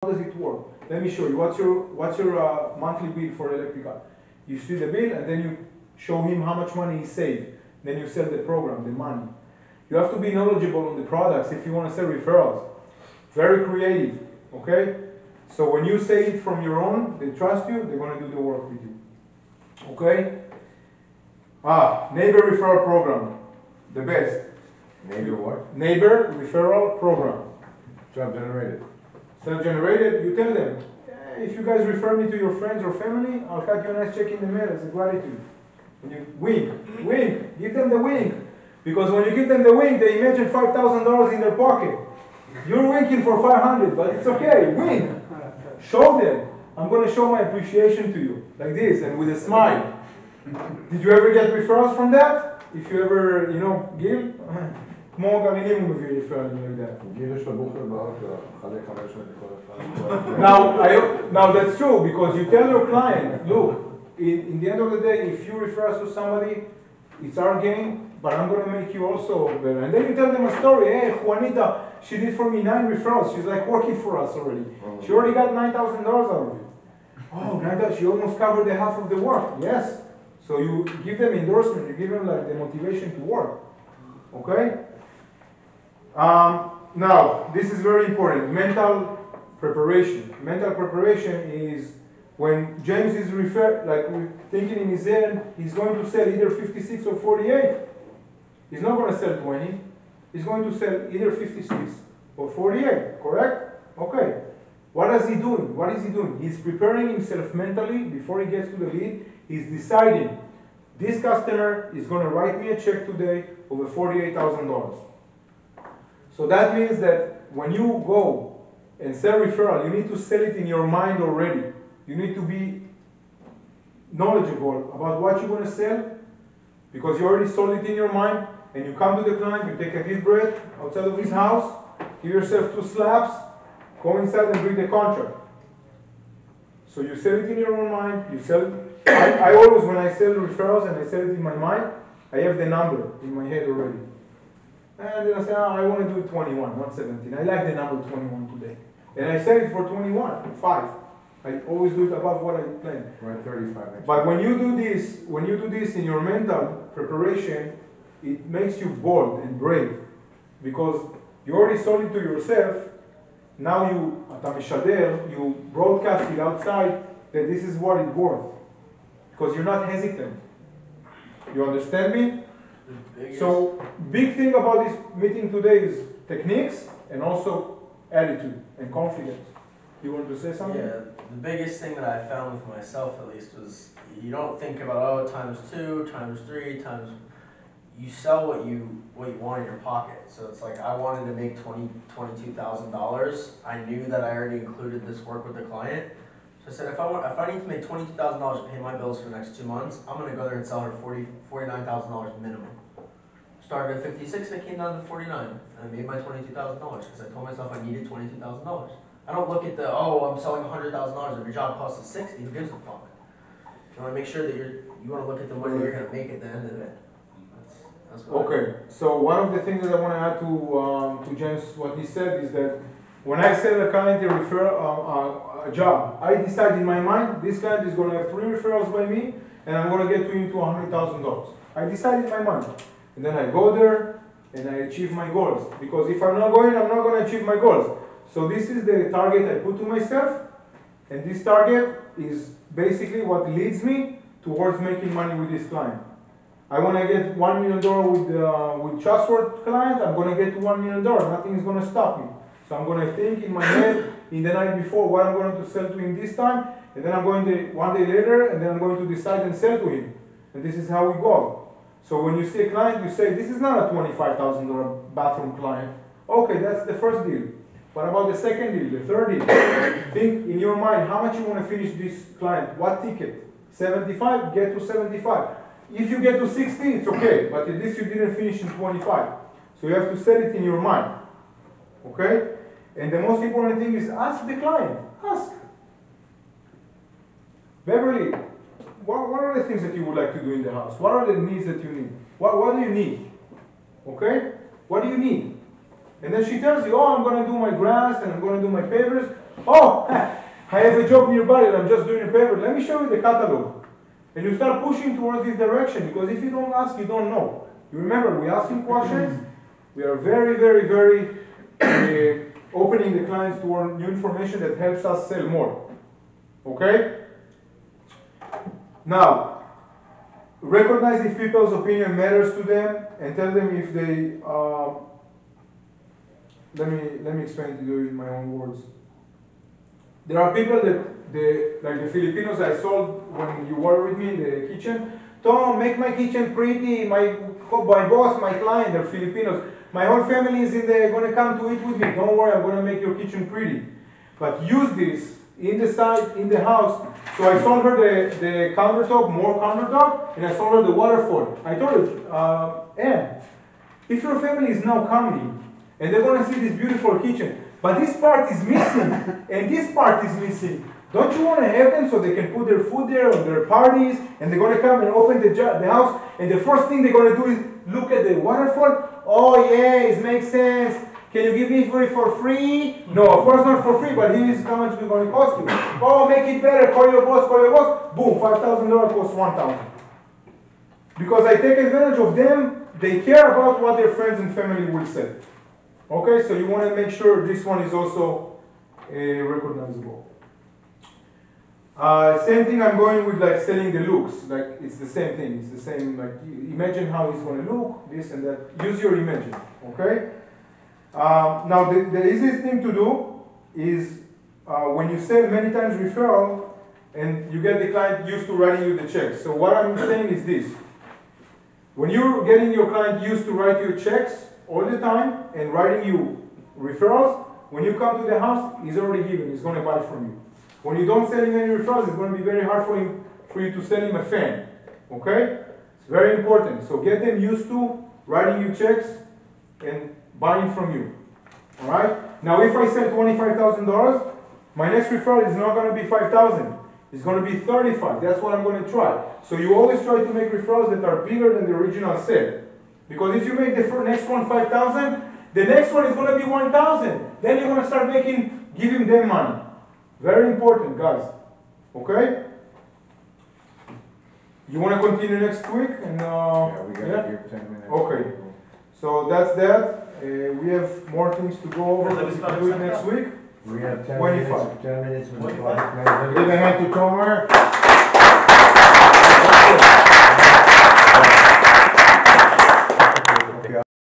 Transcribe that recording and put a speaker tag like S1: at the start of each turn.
S1: does it work? Let me show you. What's your monthly bill for electrical? You see the bill, and then you show him how much money he saved. Then you sell the program, the money. You have to be knowledgeable on the products if you want to sell referrals. Very creative, okay? So when you say it from your own, they trust you, they're going to do the work with you. Okay? Neighbor referral program, the best.
S2: Neighbor what?
S1: Neighbor referral program.
S2: Self-generated.
S1: Self-generated, you tell them, if you guys refer me to your friends or family, I'll cut you a nice check in the mail as a gratitude. And you wink, give them the wink. Because when you give them the wink, they imagine $5,000 in their pocket. You're winking for 500, but it's okay, wink. Show them. I'm going to show my appreciation to you, like this, and with a smile. Did you ever get referrals from that? If you ever, give? כמו גרעינים הוא מביא referrals like that. Now that's true, because you tell your client, look, in the end of the day, if you refer us to somebody, it's our gain, but I'm going to make you also better. And then you tell them a story. Hey, Juanita, she did for me 9 referrals. She's like working for us already. She already got $9,000 out of it. Oh, 9,000, she almost covered the half of the work. Yes. So you give them endorsement. You give them like the motivation to work. Okay? Now, this is very important. Mental preparation. Mental preparation is when James is thinking in his head, he's going to sell either 56 or 48. He's not going to sell 20. He's going to sell either 56 or 48, correct? Okay. What is he doing? What is he doing? He's preparing himself mentally before he gets to the lead. He's deciding, this customer is going to write me a check today over $48,000. So that means that when you go and sell referral, you need to sell it in your mind already. You need to be knowledgeable about what you're going to sell, because you already sold it in your mind, and you come to the client, you take a deep breath outside of his house, give yourself 2 slaps, go inside and read the contract. So you sell it in your own mind, you sell. I always, when I sell referrals and I sell it in my mind, I have the number in my head already. And then I say, I want to do 21, not 17. I like the number 21 today. And I sell it for 21, 5. I always do it above what I planned.
S2: Right, 35.
S1: But when you do this in your mental preparation, it makes you bold and brave, because you already sold it to yourself. Now you broadcast it outside that this is what it's worth, because you're not hesitant. You understand me? So, big thing about this meeting today is techniques and also attitude and confidence. You want to say something?
S3: Yeah, the biggest thing that I found with myself, at least, was you don't think about times 2, times 3, times. You sell what you want in your pocket. So it's like I wanted to make $22,000. I knew that I already included this work with the client. So I said, if I need to make $22,000 to pay my bills for the next 2 months, I'm going to go there and sell her $49,000 minimum. Started at 56, I came down to 49, and I made my $22,000 because I told myself I needed $22,000. I don't look at I'm selling $100,000. If your job costs us $60,000, who gives a fuck? You want to make sure that you want to look at the money you're going to make at the end of it. That's
S1: okay. So one of the things that I want to add to James, what he said, is that when I sell a client a job, I decide in my mind this client is going to have 3 referrals by me, and I'm going to get him to $100,000. I decide in my mind, and then I go there and I achieve my goals. Because if I'm not going to achieve my goals. So this is the target I put to myself, and this target is basically what leads me towards making money with this client. I want to get $1 million with trustworthy client. I'm going to get to $1 million. Nothing is going to stop me. So I'm going to think in my head in the night before what I'm going to sell to him this time, and then I'm going to 1 day later, and then I'm going to decide and sell to him. And this is how we go. So when you see a client, you say, this is not a $25,000 bathroom client. Okay, that's the first deal. What about the second deal, the third deal? Think in your mind how much you want to finish this client. What ticket? 75? Get to 75. If you get to 60, it's okay, but at least you didn't finish in 25. So you have to set it in your mind. Okay? And the most important thing is ask the client. Ask. Beverly, what are the things that you would like to do in the house? What are the needs that you need? What do you need? Okay? What do you need? And then she tells you, I'm going to do my grass and I'm going to do my pavers. Oh, I have a job nearby and I'm just doing a paper. Let me show you the catalog. And you start pushing towards this direction, because if you don't ask, you don't know. You remember, we asking questions. We are very, very, very opening the clients toward new information that helps us sell more. Okay? Now, recognize if people's opinion matters to them, and tell them if they. Let me explain to you in my own words. There are people that like the Filipinos I sold when you were with me in the kitchen. Tom, make my kitchen pretty. My boss, my client, they're Filipinos. My whole family is gonna come to eat with me. Don't worry, I'm gonna make your kitchen pretty. But use this in the side, in the house. So I sold her the countertop, more countertop, and I sold her the waterfall. I told her, Anne, if your family is now coming, and they're gonna see this beautiful kitchen, but this part is missing, and this part is missing, don't you want to have them so they can put their food there on their parties, and they're going to come and open the house, and the first thing they're going to do is look at the waterfall? Oh yeah, it makes sense. Can you give me for free? No, of course not for free, but here's how much it's going to cost you. Oh, make it better, call your boss. Boom, $5,000 costs $1,000. Because I take advantage of them, they care about what their friends and family will say. Okay, so you want to make sure this one is also recognizable. Same thing I'm going with, like selling the looks. Like it's the same thing. It's the same, like imagine how it's going to look, this and that. Use your imagine, okay? Now the easiest thing to do is when you sell many times referral and you get the client used to writing you the checks. So what I'm saying is this. When you're getting your client used to write you checks all the time and writing you referrals, when you come to the house, he's already given, he's going to buy from you. When you don't sell him any referrals, it's going to be very hard for you to sell him a fan. Okay? It's very important. So get them used to writing you checks and buying from you. Alright? Now if I sell $25,000, my next referral is not going to be $5,000. It's going to be $35,000. That's what I'm going to try. So you always try to make referrals that are bigger than the original sale. Because if you make the next one $5,000, the next one is going to be $1,000. Then you're going to start giving them money. Very important, guys. Okay? You want to continue next week? And,
S2: Yeah, we got to give 10 minutes.
S1: Okay. So that's that. We have more things to go over. We can do it next week.
S2: We have 10
S1: 25.
S2: minutes. 10 minutes with the
S3: 25.
S2: project manager. Give a hand to Tomer.